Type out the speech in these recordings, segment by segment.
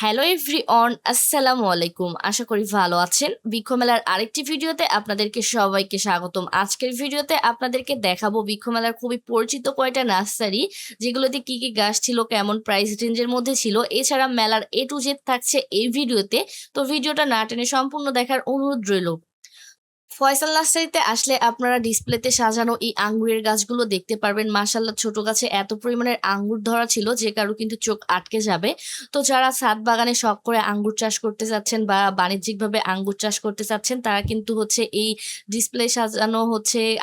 Hello everyone, আসসালামু আলাইকুম। আশা করি ভালো আছেন। বৃক্ষ মেলার আরেকটি ভিডিওতে আপনাদেরকে সবাইকে স্বাগতম। আজকের ভিডিওতে আপনাদেরকে দেখাবো বৃক্ষ মেলার খুবই পরিচিত কয়টা নার্সারি, যেগুলোতে কি কি গাছ ছিল, কেমন প্রাইস রেঞ্জের মধ্যে ছিল। এছাড়া মেলার এ টু জেড থাকছে এই ভিডিওতে। তো ভিডিওটা না টেনে সম্পূর্ণ দেখার অনুরোধ রইল। ফয়সাল নার্সারিতে আসলে আপনারা ডিসপ্লেতে সাজানো এই আঙ্গুরের গাছগুলো দেখতে পারবেন। মাশাআল্লাহ, ছোট গাছে এত পরিমাণের আঙ্গুর ধরা ছিল যে কারো কিন্তু চোখ আটকে যাবে। তো যারা ছাদ বাগানে শখ করে আঙ্গুর চাষ করতে চাচ্ছেন বা বাণিজ্যিকভাবে আঙ্গুর চাষ করতে চাচ্ছেন, তারা কিন্তু এই ডিসপ্লে সাজানো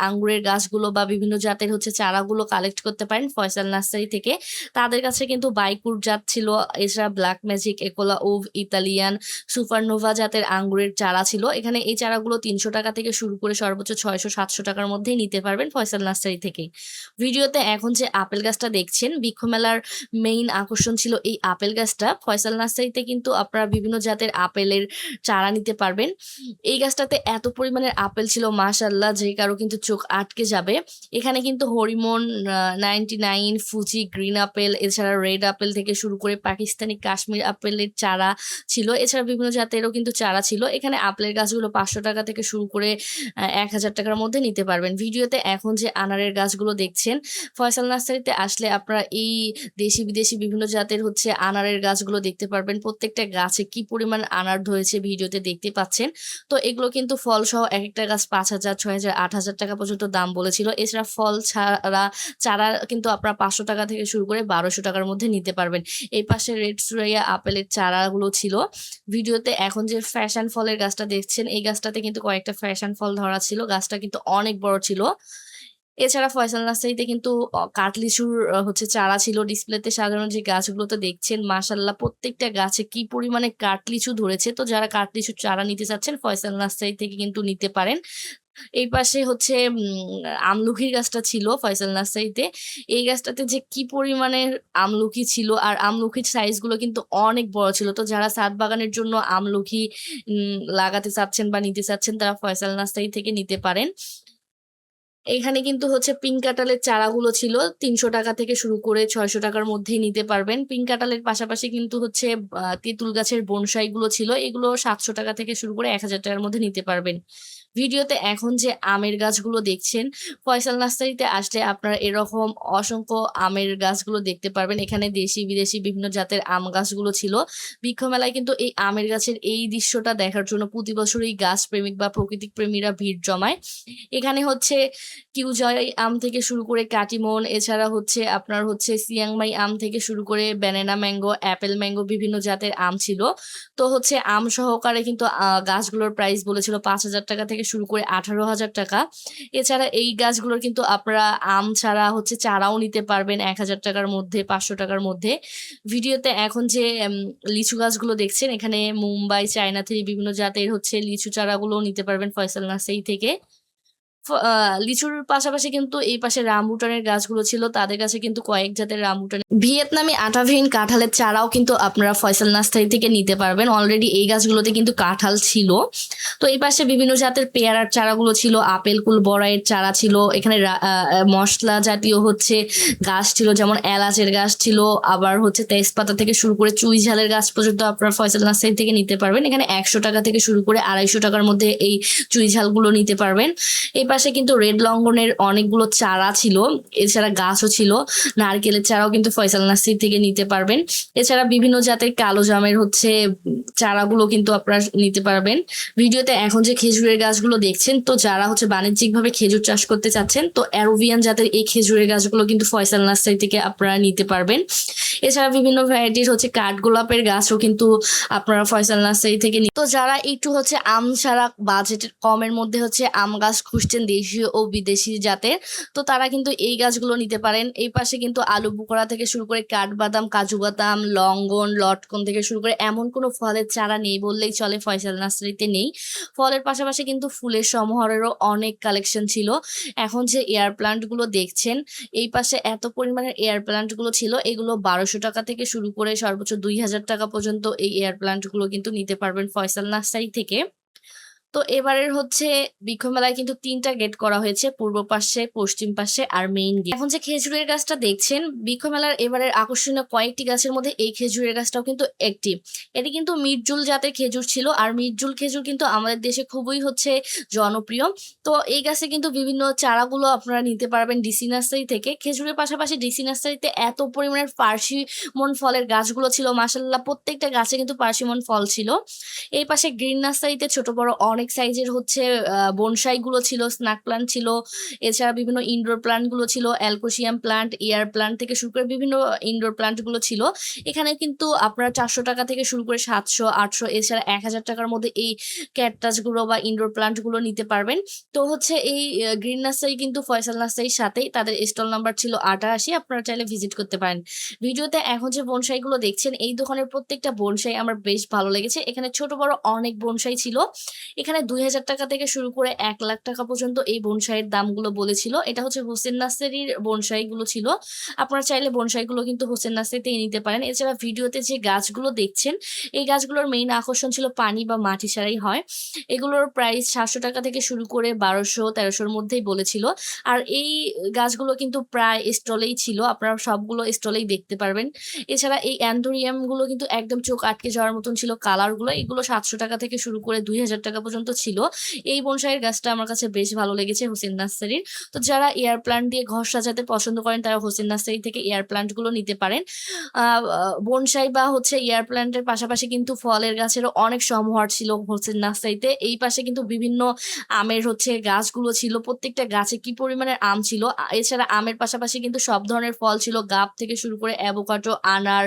আঙ্গুরের গাছগুলো বা বিভিন্ন জাতের চারাগুলো কালেক্ট করতে পারেন ফয়সাল নার্সারি থেকে। তাদের কাছে কিন্তু বাইকুর জাত ছিল, এছাড়া ব্ল্যাক ম্যাজিক, একোলা উভ, ইতালিয়ান, সুপারনোভা জাতের আঙ্গুরের চারা ছিল। এখানে এই চারাগুলো ৩০০ টাকা থেকে শুরু করে সর্বোচ্চ ৬০০-৭০০ টাকার মধ্যেই নিতে পারবেন ফয়সাল নার্সারি থেকে। ভিডিওতে এখন যে আপেল গাছটা দেখছেন, বৃক্ষ মেলার মেইন আকর্ষণ ছিল এই আপেল গাছটা। ফয়সাল নার্সারিতে কিন্তু আপনারা বিভিন্ন জাতের আপেলের চারা নিতে পারবেন। এই গাছটাতে এত পরিমাণের আপেল ছিল মাশাআল্লাহ, যে কারো কিন্তু চোখ আটকে যাবে। এখানে কিন্তু হরিমন 99, ফুজি, গ্রিন আপেল, এছাড়া রেড আপেল থেকে শুরু করে পাকিস্তানি কাশ্মীর আপেলের চারা ছিল। এছাড়া বিভিন্ন জাতেরও কিন্তু চারা ছিল। এখানে আপেলের গাছগুলো ৫০০ টাকা থেকে শুরু করে ১,০০০ টাকার মধ্যে নিতে পারবেন। ভিডিওতে এখন যে আনারের গাছগুলো দেখছেন, ফয়সাল নার্সারিতে আসলে আপনারা এই দেশি বিদেশি বিভিন্ন জাতের আনারের গাছগুলো দেখতে পারবেন। প্রত্যেকটা গাছে কি পরিমাণ আনার ধরেছে ভিডিওতে দেখতে পাচ্ছেন। তো এগুলো কিন্তু ফল সহ একেকটা গাছ ৫,০০০, ৬,০০০, ৮,০০০ টাকা পর্যন্ত দাম বলেছিল। এছাড়া ফল ছাড়া চারা কিন্তু আপনারা ৫০০ টাকা থেকে শুরু করে ১,২০০ টাকার মধ্যে নিতে পারবেন। এই পাশে রেড সুরাইয়া আপেলের চারাগুলো ছিল। ভিডিওতে এখন যে ফ্যাশন ফলের গাছটা দেখছেন, এই গাছটাতে কিন্তু কয়েকটা ফ্যাশন ফল ধরা ছিল। গাছটা কিন্তু অনেক বড় ছিল। এছাড়া ফয়সাল নার্সারিতে কিন্তু কাঠলিচুর চারা ছিল। ডিসপ্লেতে সাজানো যে গাছগুলোতে দেখছেন, মাশাআল্লাহ প্রত্যেকটা গাছে কি পরিমাণে কাঠলিচু ধরেছে। তো যারা কাঠলিচুর চারা নিতে চাচ্ছেন, ফয়সাল নার্সারি থেকে কিন্তু নিতে পারেন। এই পাশে আমলকির গাছটা ছিল ফয়সাল নার্সারিতে। এই গাছটাতে যে কি পরিমাণের আমলকি ছিল, আর আমলকির সাইজগুলো কিন্তু অনেক বড় ছিল। তো যারা ছাদ বাগানের জন্য আমলকি লাগাতে চাচ্ছেন বা নিতে চাচ্ছেন, তারা ফয়সাল নার্সারি থেকে নিতে পারেন। এখানে কিন্তু পিঙ্ক কাঁঠালের চারাগুলো ছিল ৩০০ টাকা থেকে শুরু করে ৬০০ টাকার মধ্যেই নিতে পারবেন। পিঙ্ক কাঁঠালের পাশাপাশি কিন্তু তেঁতুল গাছের বনসাই গুলো ছিল। এগুলো ৭০০ টাকা থেকে শুরু করে ১,০০০ টাকার মধ্যে নিতে পারবেন। ভিডিওতে এখন যে আমের গাছগুলো দেখছেন, ফয়সাল নার্সারিতে আসলে আপনারা এরকম অসংখ্য আমের গাছগুলো দেখতে পারবেন। এখানে দেশি বিদেশি বিভিন্ন জাতের আম গাছগুলো ছিল। বৃক্ষ মেলায় কিন্তু এই আমের গাছের এই দৃশ্যটা দেখার জন্য প্রতি বছরই গাছ প্রেমিক বা প্রকৃতিক প্রেমীরা ভিড় জমায়। এখানে কিউজয় আম থেকে শুরু করে কাটিমন, এছাড়া আপনার সিয়াংমাই আম থেকে শুরু করে ব্যানানা ম্যাঙ্গো, অ্যাপেল ম্যাঙ্গো বিভিন্ন জাতের আম ছিল। তো আম সহকারে কিন্তু গাছগুলোর প্রাইস বলেছিল ৫,০০০ টাকা থেকে শুরু করে ১৮,০০০ টাকা। এছাড়া এই গাছগুলোর কিন্তু আপনারা আম ছাড়া চারাও নিতে পারবেন ১,০০০ টাকার মধ্যে, ৫০০ টাকার মধ্যে। ভিডিওতে এখন যে লিচু গাছগুলো দেখছেন, এখানে মুম্বাই, চায়না থেকে বিভিন্ন জাতের লিচু চারাগুলোও নিতে পারবেন ফয়সাল নার্সারি থেকে। ফ আ লিচুর পাশাপাশি কিন্তু এই পাশে রামবুটানের গাছগুলো ছিল। তাদের কাছে কিন্তু কয়েক জাতের রামবুটান, ভিয়েতনামি আটাভিন কাঁঠালের চারাও কিন্তু আপনারা ফয়সাল নার্সারি থেকে নিতে পারবেন। অলরেডি এই গাছগুলোতে কিন্তু কাঁঠাল ছিল। তো এই পাশে বিভিন্ন জাতের পেয়ারার চারাগুলো ছিল, আপেল কুল বড়াইয়ের চারা ছিল। এখানে মসলা জাতীয় গাছ ছিল, যেমন এলাচের গাছ ছিল, আবার তেজপাতা থেকে শুরু করে চুই ঝালের গাছ পর্যন্ত আপনারা ফয়সাল নার্সারি থেকে নিতে পারবেন। এখানে ১০০ টাকা থেকে শুরু করে ২৫০ টাকার মধ্যে এই চুই ঝালগুলো নিতে পারবেন। এই পাশে কিন্তু রেড লঙ্ঘনের অনেকগুলো চারা ছিল, এছাড়া গাছও ছিল। নারকেলের চারাও কিন্তু ফয়সাল নার্সারি থেকে নিতে পারবেন। এছাড়া বিভিন্ন জাতের কালো জামের চারাগুলো কিন্তু আপনারা নিতে পারবেন। ভিডিওতে এখন যে খেজুরের গাছগুলো দেখছেন, তো যারা বাণিজ্যিকভাবে খেজুর চাষ করতে চাচ্ছেন, তো অ্যারোভিয়ান জাতের এই খেজুরের গাছগুলো কিন্তু ফয়সাল নার্সারি থেকে আপনারা নিতে পারবেন। এছাড়া বিভিন্ন ভ্যারাইটির কাঠগোলাপের গাছও কিন্তু আপনারা ফয়সাল নার্সারি থেকে তো যারা একটু আম ছাড়া বাজেটের কমের মধ্যে আম গাছ খুঁজছেন দেশীয় ও বিদেশি জাতের, তো তারা কিন্তু এই গাছগুলো নিতে পারেন। এই পাশে কিন্তু আলু বোকরা থেকে শুরু করে কাঠবাদাম, কাজু বাদাম, লঙ্ঘন, লটকন থেকে শুরু করে এমন কোনো ফলের চারা নেই বললেই চলে ফয়সাল নার্সারিতে নেই। ফলের পাশাপাশি কিন্তু ফুলের সমাহারেরও অনেক কালেকশন ছিল। এখন যে এয়ার প্লান্ট গুলো দেখছেন, এই পাশে এত পরিমাণের এয়ার প্লান্ট গুলো ছিল। এগুলো ১,২০০ টাকা থেকে শুরু করে সর্বোচ্চ ২,০০০ টাকা পর্যন্ত এই এয়ার প্লান্ট গুলো কিন্তু নিতে পারবেন ফয়সাল নার্সারি থেকে। তো এবারের হচ্ছে বৃক্ষ মেলায় কিন্তু ৩টা গেট করা হয়েছে, পূর্ব পাশে, পশ্চিম পাশে আর মেইন গেট। এখন যে খেজুরের গাছটা দেখছেন, বৃক্ষ মেলার এবারের আকর্ষণীয় কয়েকটি গাছের মধ্যে এই খেজুরের গাছটাও কিন্তু একটি। এটি কিন্তু মিরজুল জাতের খেজুর ছিল, আর মিরজুল খেজুর কিন্তু আমাদের দেশে খুবই হচ্ছে জনপ্রিয়। তো এই গাছে কিন্তু বিভিন্ন চারাগুলো আপনারা নিতে পারবেন ডিসি নার্সারি থেকে। খেজুরের পাশাপাশি ডিসি নার্সারিতে এত পরিমাণের পার্সিমন ফলের গাছগুলো ছিল, মাশাআল্লাহ প্রত্যেকটা গাছে কিন্তু পার্সিমন ফল ছিল। এই পাশে গ্রিন নার্সারিতে ছোট বড় অনেক সাইজের হচ্ছে বনসাই গুলো ছিল, স্নাক প্লান্ট ছিল, এছাড়া বিভিন্ন ইনডোর প্লান্ট গুলো ছিল, অ্যালকোসিয়াম প্লান্ট, এয়ার প্লান্ট থেকে শুরু করে বিভিন্ন ইনডোর প্লান্ট গুলো ছিল। এখানে কিন্তু আপনারা 400 টাকা থেকে শুরু করে 700, 800, এছাড়া 1000 টাকার মধ্যে এই ক্যাকটাস গুলো বা ইনডোর প্লান্ট গুলো নিতে পারবেন। তো হচ্ছে এই গ্রিন নার্সারি কিন্তু ফয়সাল নার্সারির সাথেই, তাদের স্টল নাম্বার ছিল 88, আপনারা চাইলে ভিজিট করতে পারেন। ভিডিওতে এখন যে বনসাই গুলো দেখছেন, এই দোকানের প্রত্যেকটা বনসাই আমার বেশ ভালো লেগেছে। এখানে ছোট বড় অনেক বনসাই ছিল। এখানে 2000 টাকা থেকে শুরু করে 1 লাখ টাকা পর্যন্ত এই বনসাইয়ের দামগুলো বলেছিল। এটা হচ্ছে হোসেন নার্সারির বনসাই গুলো ছিল। আপনারা চাইলে বনসাই গুলো কিন্তু হোসেন নার্সারিতেই নিতে পারেন। এছাড়া ভিডিওতে যে গাছগুলো দেখছেন, এই গাছগুলোর মেইন আকর্ষণ ছিল পানি বা মাটি ছাড়াই হয়। এগুলোর প্রাইস 700 টাকা থেকে শুরু করে 1200-1300 র মধ্যেই বলেছিল। আর এই গাছগুলো কিন্তু প্রায় স্টলেই ছিল, আপনারা সবগুলো স্টলেই দেখতে পারবেন। এছাড়া এই অ্যান্থোরিয়াম গুলো কিন্তু একদম চোখ আটকে যাওয়ার মতন ছিল কালার গুলো। এগুলো 700 টাকা থেকে শুরু করে 2000 টাকা পর্যন্ত ছিল। এই বনসাইয়ের গাছটা আমার কাছে বেশ ভালো লেগেছে হোসেন নার্সারির। তো যারা এয়ার প্লান্ট দিয়ে ঘর সাজাতে পছন্দ করেন, তারা হোসেন নার্সারি থেকে এয়ার প্লান্ট গুলো নিতে পারেন। বনসাই বা হচ্ছে এয়ার প্লান্টের পাশাপাশি কিন্তু ফলের গাছেরও অনেক সমাহার ছিল হোসেন নার্সারিতে। এই পাশে কিন্তু বিভিন্ন আমের হচ্ছে গাছগুলো ছিল, প্রত্যেকটা গাছে কি পরিমাণের আম ছিল। এছাড়া আমের পাশাপাশি কিন্তু সব ধরনের ফল ছিল, গাব থেকে শুরু করে অ্যাভোকাডো, আনার,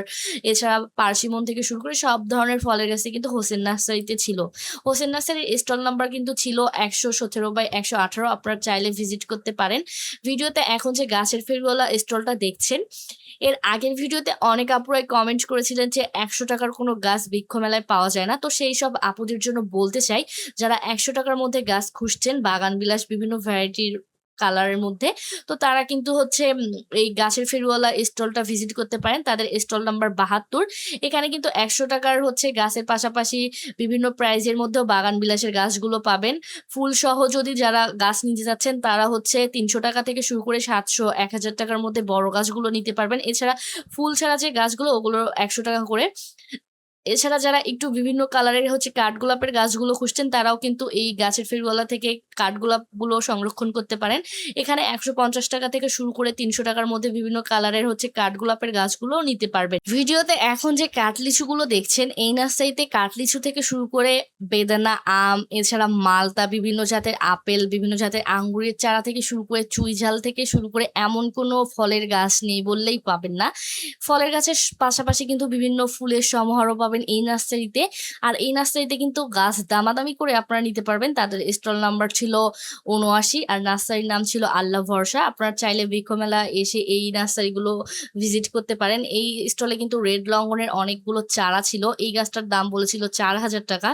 এছাড়া পার্সিমন থেকে শুরু করে সব ধরনের ফলের গাছই কিন্তু হোসেন নার্সারিতে ছিল। হোসেন নার্সারির স্টল নাম্বার কিন্তু ছিল 117/118, আপনারা চাইলে ভিজিট করতে পারেন। ভিডিওতে এখন যে গাছের ফেরিওয়ালা স্টলটা দেখছেন, এর আগের ভিডিওতে অনেক আপুরাই কমেন্ট করেছিলেন যে 100 টাকার কোনো গাছ বৃক্ষ মেলায় পাওয়া যায় না। তো সেই সব আপুদের জন্য বলতে চাই, যারা 100 টাকার মধ্যে গাছ খুঁজছেন বাগান বিলাস বিভিন্ন ভ্যারাইটির কালারের মধ্যে, তো তারা কিন্তু হচ্ছে এই গাছের ফেরিওয়ালা স্টলটা ভিজিট করতে পারেন। তাদের স্টল নাম্বার 72। এখানে কিন্তু 100 টাকার হচ্ছে গাছের পাশাপাশি বিভিন্ন প্রাইজের মধ্যেও বাগান বিলাসের গাছগুলো পাবেন। ফুল সহ যদি যারা গাছ নিতে যাচ্ছেন, তারা হচ্ছে 300 টাকা থেকে শুরু করে 700, 1000 টাকার মধ্যে বড় গাছগুলো নিতে পারবেন। এছাড়া ফুল ছাড়া যে গাছগুলো, ওগুলো 100 টাকা করে। এছাড়া যারা একটু বিভিন্ন কালারের হচ্ছে কাঠগোলাপের গাছগুলো খুঁজছেন, তারাও কিন্তু এই গাছের ফেরিওয়ালা থেকে কাঠগোলাপগুলো সংরক্ষণ করতে পারেন। এখানে 150 টাকা থেকে শুরু করে 300 টাকার মধ্যে বিভিন্ন কালারের হচ্ছে কাঠগোলাপের গাছগুলোও নিতে পারবেন। ভিডিওতে এখন যে কাঠলিচুগুলো দেখছেন, এই নার্সারিতে কাঠলিচু থেকে শুরু করে বেদানা, আম, এছাড়া মালতা, বিভিন্ন জাতের আপেল, বিভিন্ন জাতের আঙ্গুরের চারা থেকে শুরু করে চুইঝাল থেকে শুরু করে এমন কোনো ফলের গাছ নেই বললেই পাবেন না। ফলের গাছের পাশাপাশি কিন্তু বিভিন্ন ফুলের সমাহারও পাবেন এই নার্সারিতে। আর এই নার্সারিতে কিন্তু গাছ দামাদামি করে আপনারা নিতে পারবেন। তাদের স্টল নাম্বার ছিল 79, আর নার্সারির নাম ছিল আল্লাহ ভরসা। আপনারা চাইলে বৃক্ষ মেলা এসে এই নার্সারিগুলো ভিজিট করতে পারেন। এই স্টলে কিন্তু রেড লঙ্ঘনের অনেকগুলো চারা ছিল। এই গাছটার দাম বলেছিল 4000 টাকা।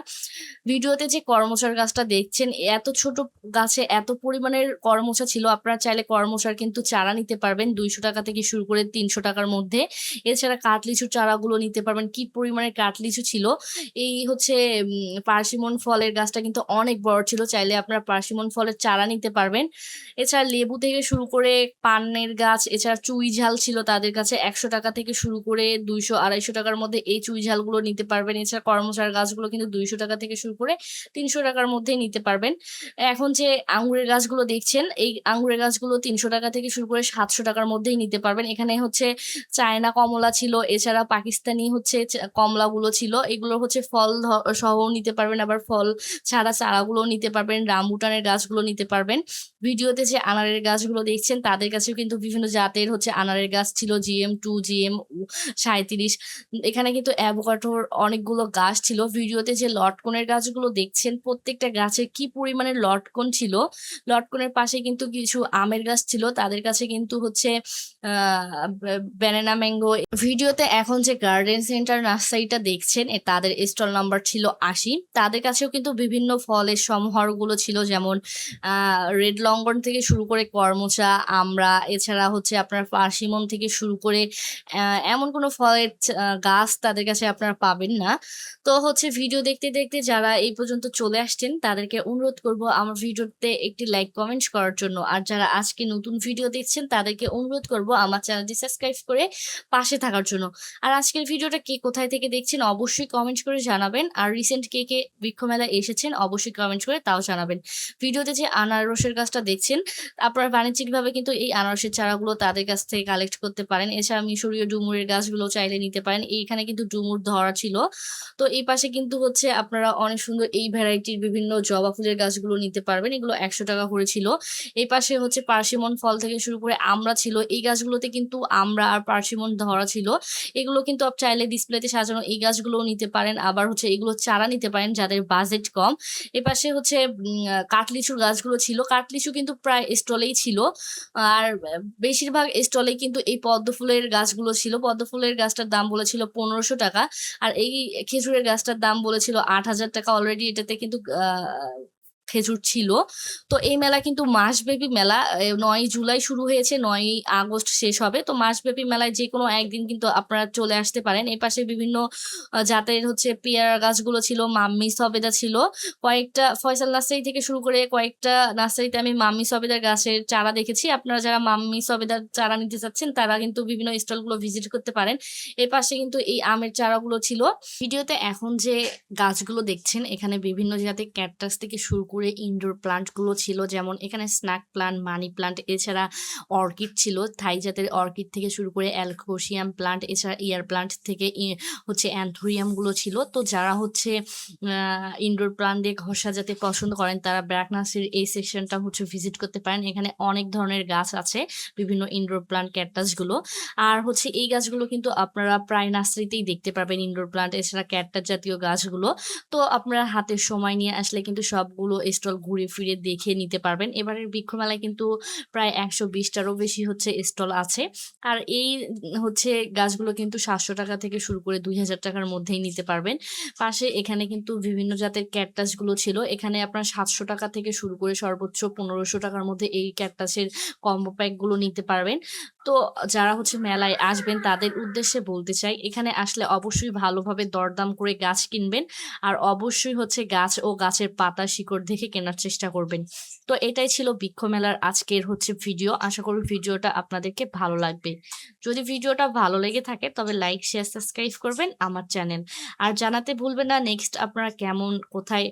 ভিডিওতে যে করমচার গাছটা দেখছেন, এত ছোট গাছে এত পরিমাণের করমচা ছিল। আপনারা চাইলে করমচার কিন্তু চারা নিতে পারবেন 200 টাকা থেকে শুরু করে 300 টাকার মধ্যে। এছাড়া কাঠলিচুর চারাগুলো নিতে পারবেন। কি পরিমাণের কাঠলিচু ছিল! এই হচ্ছে পার্সিমন ফলের গাছটা কিন্তু অনেক বড় ছিল, চাইলে আপনারা পার্সিমন ফলের চারা নিতে পারবেন। এছাড়া লেবু থেকে শুরু করে পানের গাছ, এছাড়া চুই ঝাল ছিল তাদের কাছে 100 টাকা থেকে শুরু করে 200-250 টাকার মধ্যে এই চুই ঝালগুলো নিতে পারবেন। এছাড়া করমচার গাছগুলো কিন্তু 200 টাকা থেকে শুরু করে 300 টাকার মধ্যেই নিতে পারবেন। এখন যে আঙ্গুরের গাছগুলো দেখছেন, এই আঙ্গুরের গাছগুলো 300 টাকা থেকে শুরু করে 700 টাকার মধ্যেই নিতে পারবেন। এখানে হচ্ছে চায়না কমলা ছিল, এছাড়া পাকিস্তানি হচ্ছে কমলাগুলো ছিল। এগুলো হচ্ছে ফল সহ নিতে পারবেন, আবার ফল ছাড়া চারাগুলো নিতে পারবেন। রামবুটানের গাছগুলো নিতে পারবেন। ভিডিওতে যে আনারের গাছগুলো দেখছেন, তাদের কাছেও কিন্তু বিভিন্ন জাতের হচ্ছে আনারের গাছ ছিল, GM2, GM37। এখানে কিন্তু অ্যাভোকাডোর অনেকগুলো গাছ ছিল। ভিডিওতে যে লটকনের গাছগুলো দেখছেন, প্রত্যেকটা গাছে কি পরিমাণে লটকন ছিল। লটকনের পাশে কিন্তু কিছু আমের গাছ ছিল, তাদের কাছে কিন্তু হচ্ছে ব্যানানা ম্যাঙ্গো। ভিডিওতে এখন যে গার্ডেন সেন্টার নার্সারিটা দেখছেন তাদের স্টল নাম্বার ছিল ৮০। তাদের কাছেও কিন্তু বিভিন্ন ফলের সমাহারগুলো ছিল, যেমন রেড লঙ্ঘন থেকে শুরু করে করমচা, আমড়া, এছাড়া হচ্ছে আপনার পার্সিমন থেকে শুরু করে এমন কোনো ফলের গাছ তাদের কাছে আপনারা পাবেন না। তো হচ্ছে ভিডিও দেখতে দেখতে যারা এই পর্যন্ত চলে আসছেন তাদেরকে অনুরোধ করব আমার ভিডিওতে একটি লাইক কমেন্টস করার জন্য। আর যারা আজকে নতুন ভিডিও দেখছেন তাদেরকে অনুরোধ করব আমার চ্যানেলটি সাবস্ক্রাইব করে পাশে থাকার জন্য। আর আজকের ভিডিওটা কে কোথায় থেকে দেখছেন অবশ্যই কমেন্ট করে জানাবেন। আর রিসেন্ট কে কে বৃক্ষ মেলায় এসেছেন অবশ্যই কমেন্ট করে তাও জানাবেন। ভিডিওতে যে আনারসের গাছটা দেখছেন আপনারা বাণিজ্যিকভাবে কিন্তু এই আনারসের চারাগুলো তাদের কাছ থেকে কালেক্ট করতে পারেন। এছাড়া মিশরীয় ডুমুরের গাছগুলো চাইলে নিতে পারেন। এইখানে কিন্তু ডুমুর ধরা ছিল। তো এই পাশে কিন্তু হচ্ছে আপনারা অনেক সুন্দর এই ভ্যারাইটির বিভিন্ন জবা ফুলের গাছগুলো নিতে পারবেন। এগুলো ১০০ টাকা করে ছিল। এই পাশে হচ্ছে পার্সিমন ফল থেকে শুরু করে আমড়া ছিল। এই গাছগুলোতে কিন্তু আমড়া আর পার্সিমন ধরা ছিল। এগুলো কিন্তু চাইলে ডিসপ্লেতে সাজানো এই গাছগুলোও নিতে পারেন। আবার হচ্ছে এগুলো চারা নিতে পারেন যাদের বাজেট কম। এপাশে হচ্ছে কাঠলিচুর গাছগুলো ছিল। কাঠলিচু কিন্তু প্রায় স্টলেই ছিল। আর বেশিরভাগ স্টলেই কিন্তু এই পদ্ম ফুলের গাছগুলো ছিল। পদ্ম ফুলের গাছটার দাম বলেছিল ১৫০০ টাকা। আর এই খেজুরের গাছটার দাম বলেছিল ৮,০০০ টাকা। অলরেডি এটাতে কিন্তু খেজুর ছিল। তো এই মেলা কিন্তু মাসব্যাপী মেলা। ৯ জুলাই শুরু হয়েছে, ৯ আগস্ট শেষ হবে। তো মাসব্যাপী মেলায় যেকোনো একদিন কিন্তু আপনারা চলে আসতে পারেন। এপাশে বিভিন্ন জাতের হচ্ছে পেয়ারা গাছগুলো ছিল, মাম্মি সবেদা ছিল। কয়েকটা ফয়সাল নার্সারি থেকে শুরু করে কয়েকটা নার্সারিতে আমি মাম্মি সবেদার গাছের চারা দেখেছি। আপনারা যারা মাম্মি সবেদার চারা নিতে চাচ্ছেন তারা কিন্তু বিভিন্ন স্টলগুলো ভিজিট করতে পারেন। এপাশে কিন্তু এই আমের চারাগুলো ছিল। ভিডিওতে এখন যে গাছগুলো দেখছেন এখানে বিভিন্ন জাতের ক্যাকটাস থেকে শুরু করে ইনডোর প্লান্টগুলো ছিল, যেমন এখানে স্ন্যাক প্লান্ট, মানি প্লান্ট, এছাড়া অর্কিড ছিল। থাই জাতের অর্কিড থেকে শুরু করে অ্যালকোসিয়াম প্লান্ট, এছাড়া ইয়ার প্লান্ট থেকে হচ্ছে অ্যান্থোরিয়ামগুলো ছিল। তো যারা হচ্ছে ইনডোর প্লান্ট দিয়ে ঘর সাজাতে পছন্দ করেন তারা ব্র্যাক নার্সারির এই সেকশনটা হচ্ছে ভিজিট করতে পারেন। এখানে অনেক ধরনের গাছ আছে, বিভিন্ন ইনডোর প্লান্ট ক্যাকটাসগুলো। আর হচ্ছে এই গাছগুলো কিন্তু আপনারা প্রায় নার্সারিতেই দেখতে পাবেন, ইনডোর প্লান্ট এছাড়া ক্যাকটাস জাতীয় গাছগুলো। তো আপনারা হাতে সময় নিয়ে আসলে কিন্তু সবগুলো স্টল ঘুরে ফিরে দেখে নিতে পারবেন। এবারের বৃক্ষ মেলায় কিন্তু প্রায় ১২০টারও বেশি হচ্ছে স্টল আছে। আর এই হচ্ছে গাছগুলো কিন্তু ৭০০ টাকা থেকে শুরু করে ২,০০০ টাকার মধ্যেই নিতে পারবেন। পাশে এখানে কিন্তু বিভিন্ন জাতের ক্যাকটাসগুলো ছিল। এখানে আপনার ৭০০ টাকা থেকে শুরু করে সর্বোচ্চ ১৫০০ টাকার মধ্যে এই ক্যাকটাসের কম্বো প্যাকগুলো নিতে পারবেন। তো যারা হচ্ছে মেলায় আসবেন তাদের উদ্দেশ্যে বলতে চাই, এখানে আসলে অবশ্যই ভালোভাবে দরদাম করে গাছ কিনবেন। আর অবশ্যই হচ্ছে গাছ ও গাছের পাতা শিকড় দেখে কেনার চেষ্টা করবেন। তো এটাই ছিল বৃক্ষ মেলার আজকের হচ্ছে ভিডিও। আশা করি ভিডিওটা আপনাদেরকে ভালো লাগবে। যদি ভিডিওটা ভালো লেগে থাকে তবে লাইক, শেয়ার, সাবস্ক্রাইব করবেন আমার চ্যানেল। আর জানাতে ভুলবেন না নেক্সট আপনারা কেমন কোথায়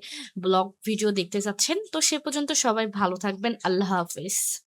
ব্লগ ভিডিও দেখতে চাচ্ছেন। তো সে পর্যন্ত সবাই ভালো থাকবেন। আল্লাহ হাফেজ।